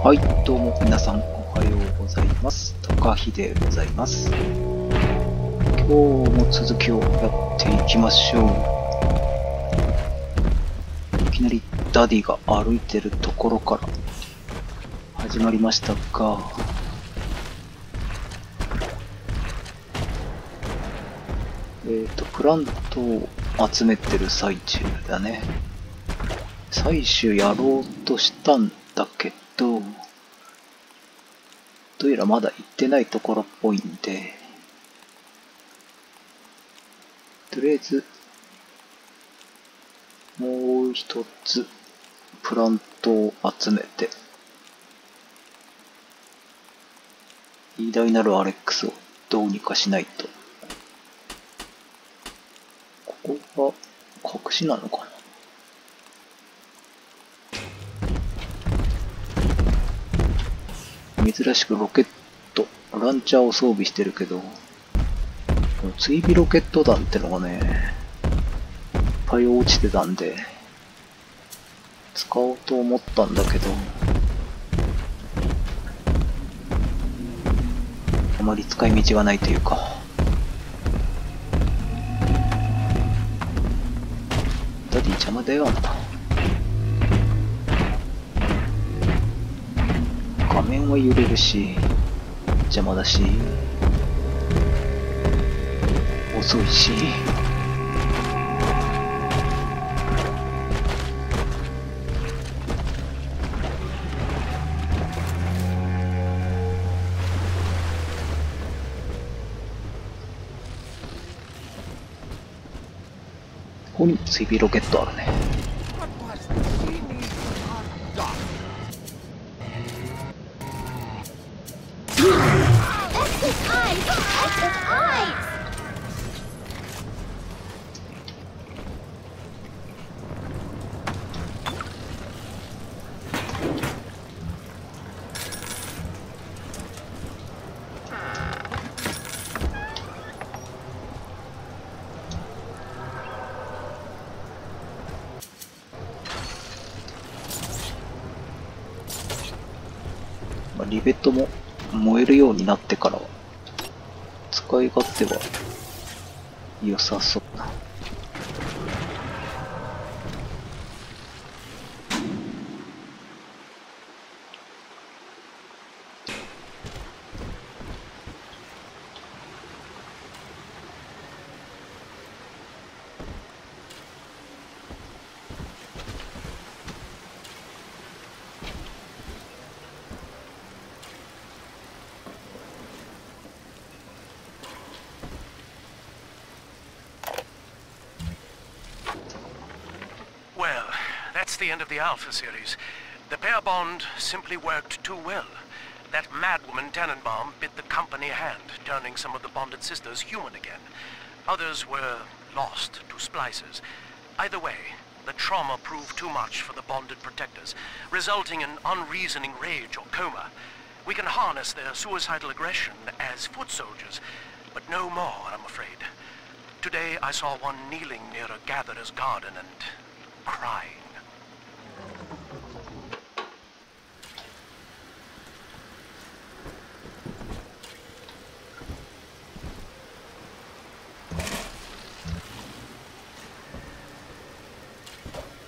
はい、どうも皆さんおはようございます。高秀でございます。今日も続きをやっていきましょう。いきなりダディが歩いてるところから始まりましたが、プラントを集めてる最中だね。採取やろうとしたんだけど、どうやらまだ行ってないところっぽいんで、とりあえずもう一つプラントを集めて、偉大なるアレックスをどうにかしないと。ここが隠しなのかな。珍しくロケット、ランチャーを装備してるけど、この追尾ロケット弾ってのがね、いっぱい落ちてたんで、使おうと思ったんだけど、あまり使い道がないというか、ダディ邪魔だよ、あんた。画面は揺れるし、邪魔だし、遅いし。ここに追尾ロケットあるね。リベットも燃えるようになってからは使い勝手は良さそうだ。Well, that's the end of the Alpha series. The pair bond simply worked too well. That madwoman Tannenbaum bit the company hand, turning some of the bonded sisters human again. Others were lost to splices. Either way, the trauma proved too much for the bonded protectors, resulting in unreasoning rage or coma. We can harness their suicidal aggression as foot soldiers, but no more, I'm afraid. Today I saw one kneeling near a gatherer's garden and crying.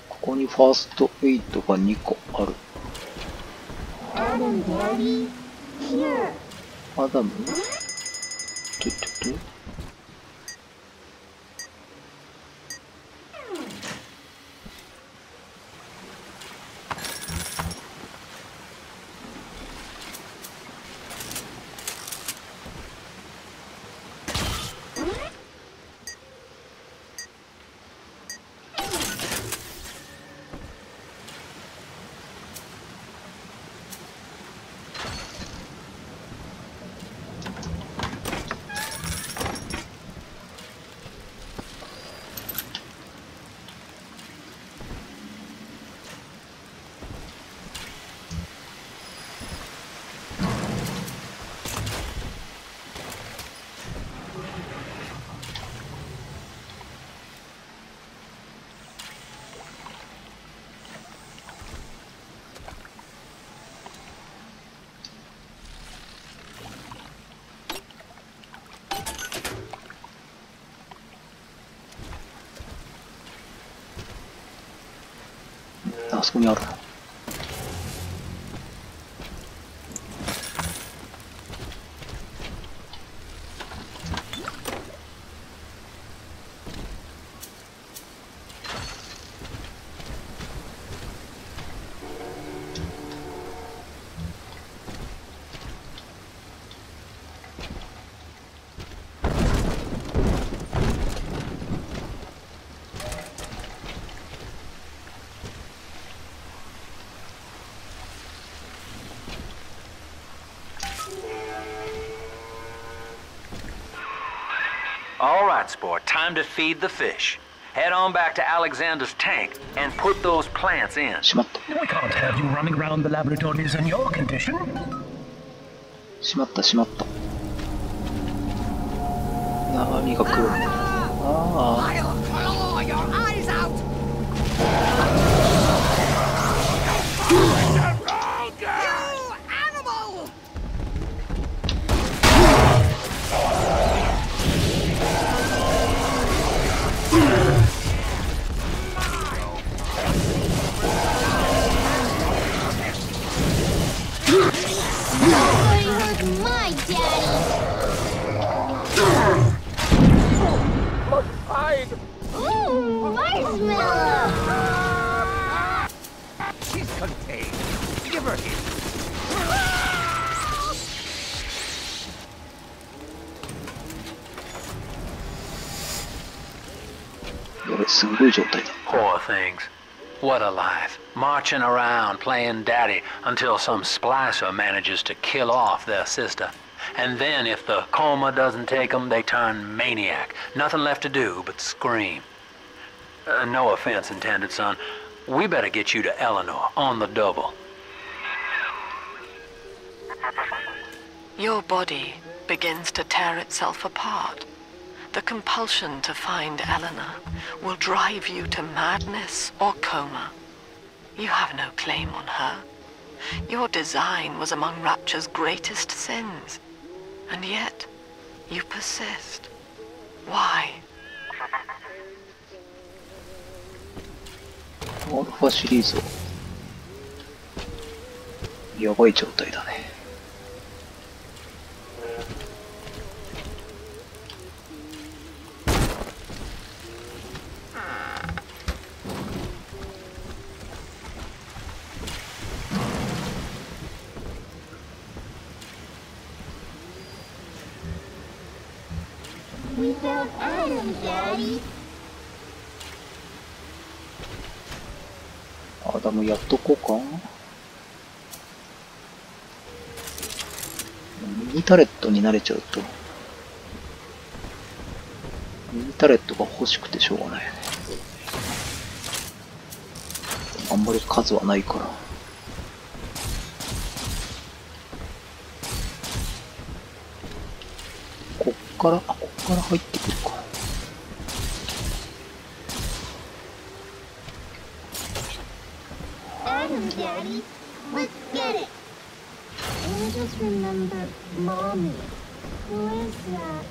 ここにファーストエイトが2個ある。アダム？ちょ。あそこにある。All right, sport. Time to feed the fish. Head on back to Alexander's tank and put those plants in. しまった。 We can't have you running around the laboratories in your condition. しまったしまった。何が来る。ああ。 I'll claw your eyes out! You animal! Nobody hurt my daddy! Ooh, marshmallow! She's contained. Give her here. やべ、すごい状態だ。 Poor things. What a life. Marching around playing daddy until some splicer manages to kill off their sister. And then if the coma doesn't take them, they turn maniac. Nothing left to do but scream. No offense intended, son. We better get you to Eleanor on the double. Your body begins to tear itself apart. The compulsion to find Eleanor will drive you to madness or coma. You have no claim on her. Your design was among Rapture's greatest sins. And yet, you persist. Why? アルファシリーズはやばい状態だね。Without Adam, Daddy. アダムやっとこうか。ミニタレットに慣れちゃうと、ミニタレットが欲しくてしょうがないよね。あんまり数はないから。こっから入ってくるか。Adam, Daddy. Let's get it. I just remember Mommy. Who is that?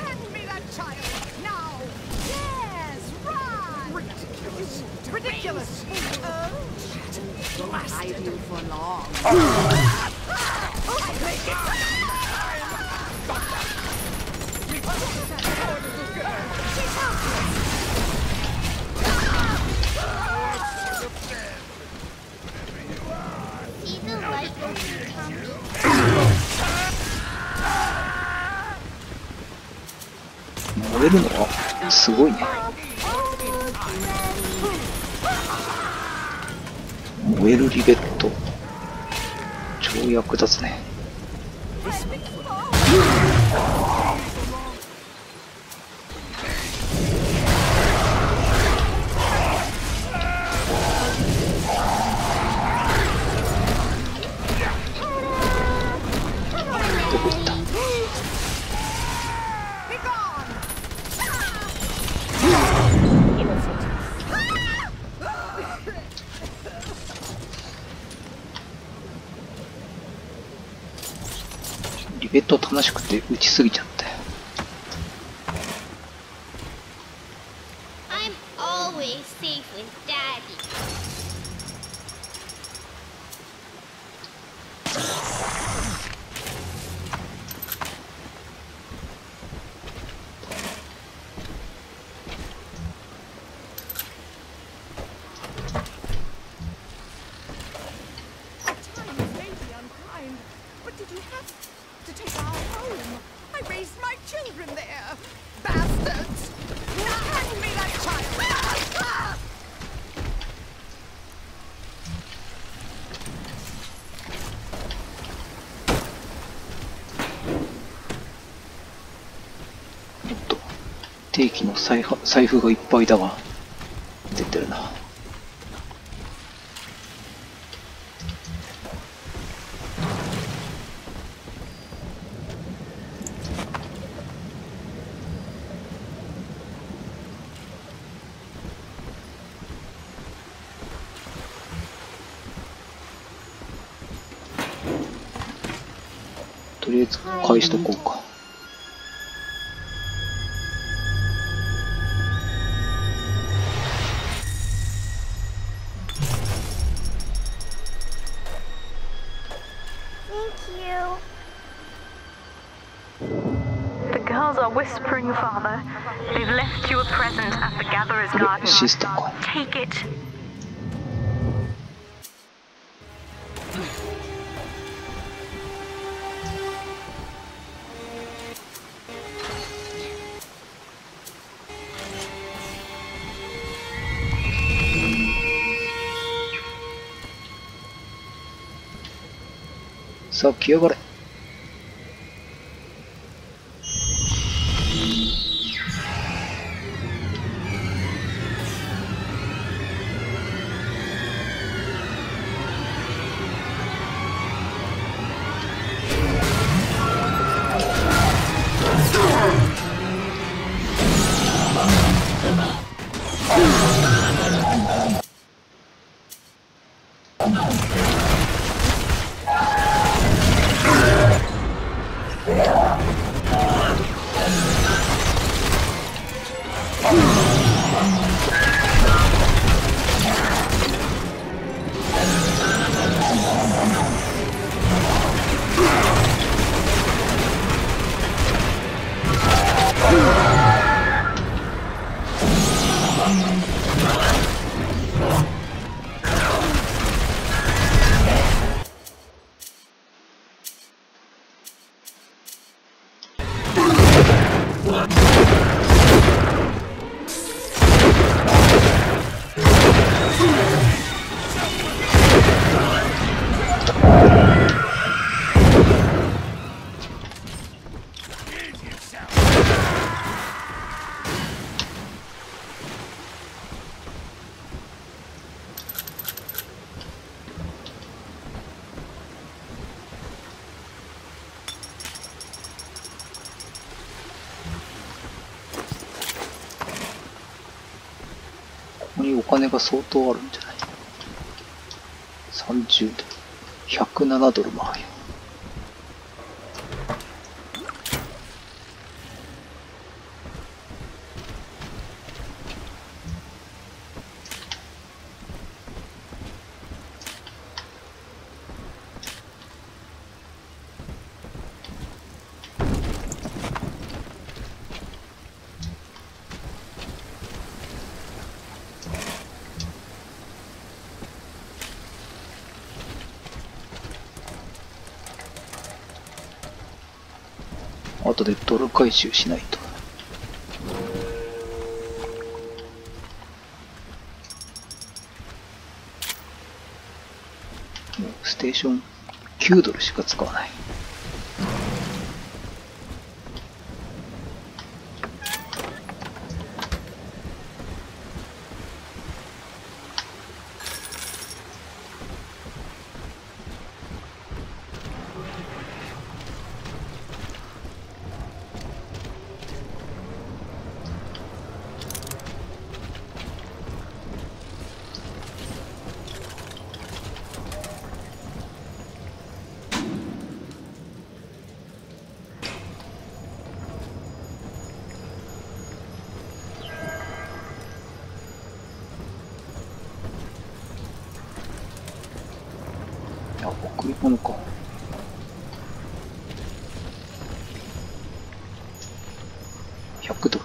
Hand me that child! Now! Yes! Run! Ridiculous! Ridiculous! Won't hide you for long. See the light ocean coming? 燃えるのはすごいね。燃えるリベット超役立つね。どこ行った？ Be gone! リベット楽しくて打ちすぎちゃったよ。I'm always safe with Daddy. 定期の財布がいっぱいだが出てるな。とりあえず返しとこうか。The girls are whispering, Father. They've left you a present at the Gatherer's Garden. システムか。 Take it. さあ来やがれ。ここにお金が相当あるんじゃない？ 30 ドル、107ドルもあるよ。後でドル回収しないと。もうステーション9ドルしか使わない。送り込むか。100ドル。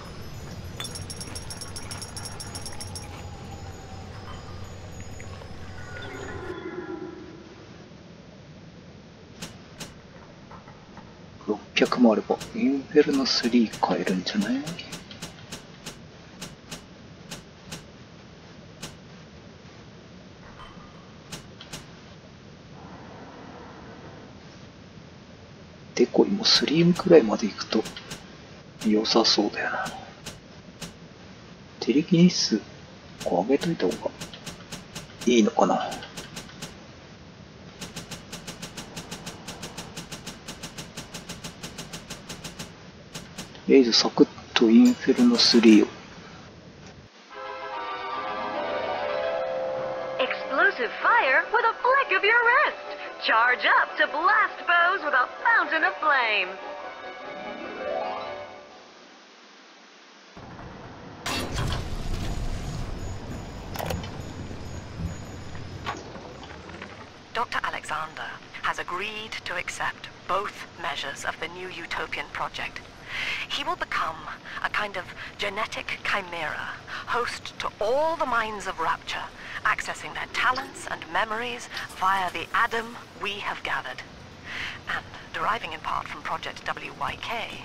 600もあればインフェルノ3買えるんじゃない？デコイも3くらいまで行くと良さそうだよな。手力日数こう上げといた方がいいのかな。とりあえずサクッとインフェルノ3を。Explosive fire with a flick of your wrist. Charge up to blast foes with a fountain of flame. Dr. Alexander has agreed to accept both measures of the new utopian project. He will become a kind of genetic chimera, host to all the minds of Rapture, accessing their talents and memories via the Adam we have gathered. And deriving in part from Project WYK,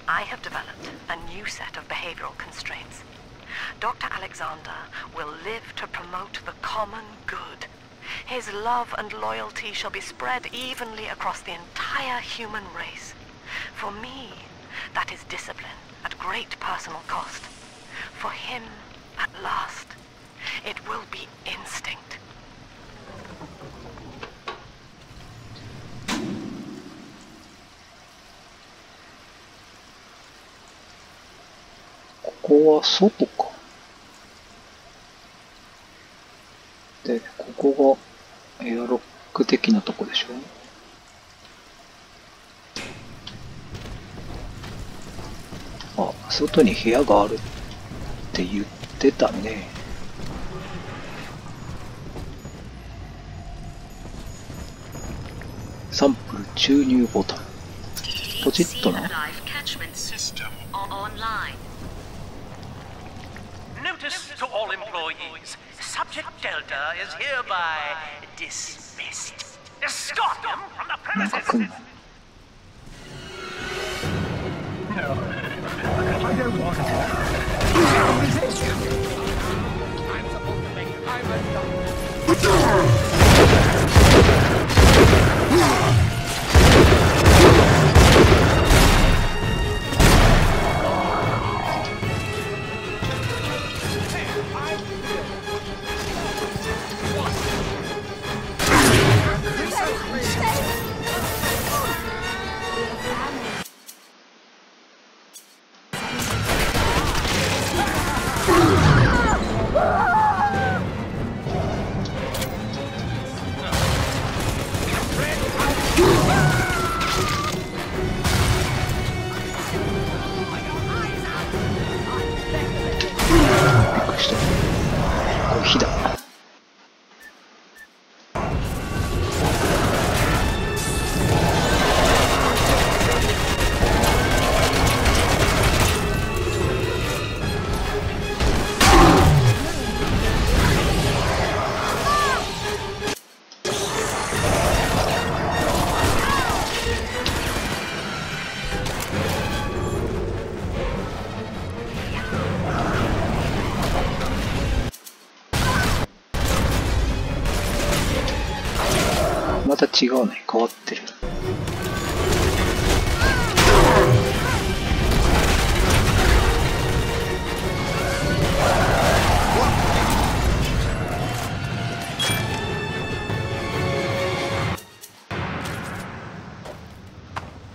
I have developed a new set of behavioral constraints. Dr. Alexander will live to promote the common good. His love and loyalty shall be spread evenly across the entire human race. For me, that is discipline at great personal cost. For him, at last, it will be instinct. ここは外か。で、ここがエアロック的なとこでしょ。あ、外に部屋があるって言ってたね。サンプル注入ボタン。ポチッとな。Notice to all employees. Subject Delta is hereby dismissed. Escort him from the なんか premises. 来んの。火だ。また違うね。変わってる。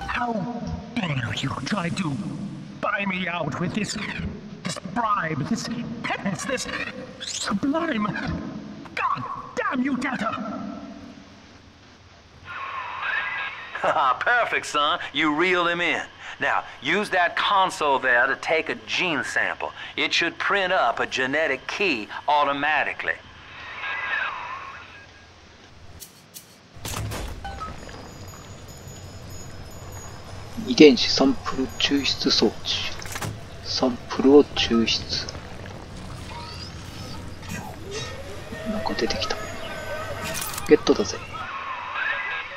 How dare you try to buy me out with this bribe, this penance, this sublime... God damn you, Delta! Perfect, son. You reeled him in. Now, use that console there to take a gene sample. It should print up a genetic key automatically. 遺伝子サンプル抽出装置。サンプルを抽出。なんか出てきた。ゲットだぜ。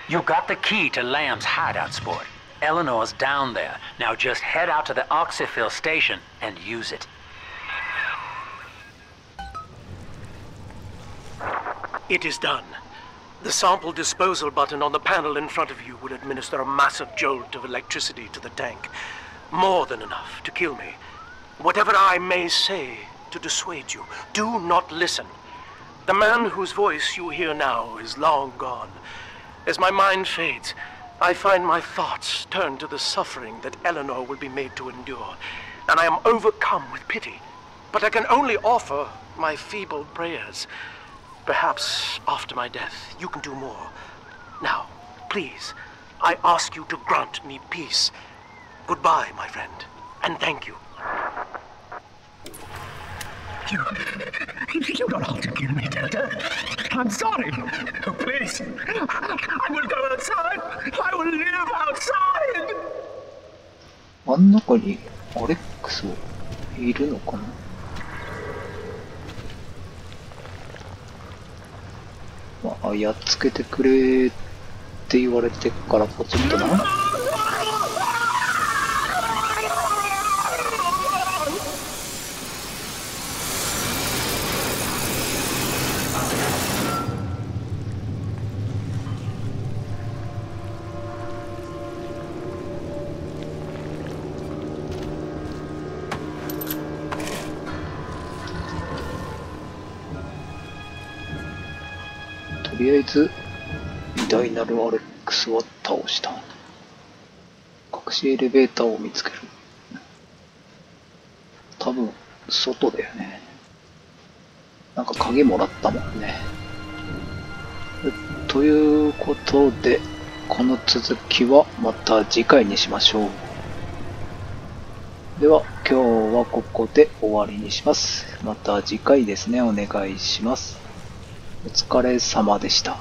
You got the key to Lamb's hideout, sport. Eleanor's down there. Now just head out to the oxyfill station and use it. It is done. The sample disposal button on the panel in front of you will administer a massive jolt of electricity to the tank. More than enough to kill me. Whatever I may say to dissuade you, do not listen. The man whose voice you hear now is long gone. As my mind fades, I find my thoughts turn to the suffering that Eleanor will be made to endure, and I am overcome with pity. But I can only offer my feeble prayers. Perhaps after my death, you can do more. Now, please, I ask you to grant me peace. Goodbye, my friend, and thank you. You don't have to kill me, Delta. I'm sorry. Oh, please. I will go outside. I will live outside. 真ん中にアレックスいるのかな。まあ、やっつけてくれって言われてからポチッとな。とりあえず偉大なるアレックスを倒した。隠しエレベーターを見つける。多分外だよね。なんか鍵もらったもんね。ということでこの続きはまた次回にしましょう。では今日はここで終わりにします。また次回ですね、お願いします。お疲れ様でした。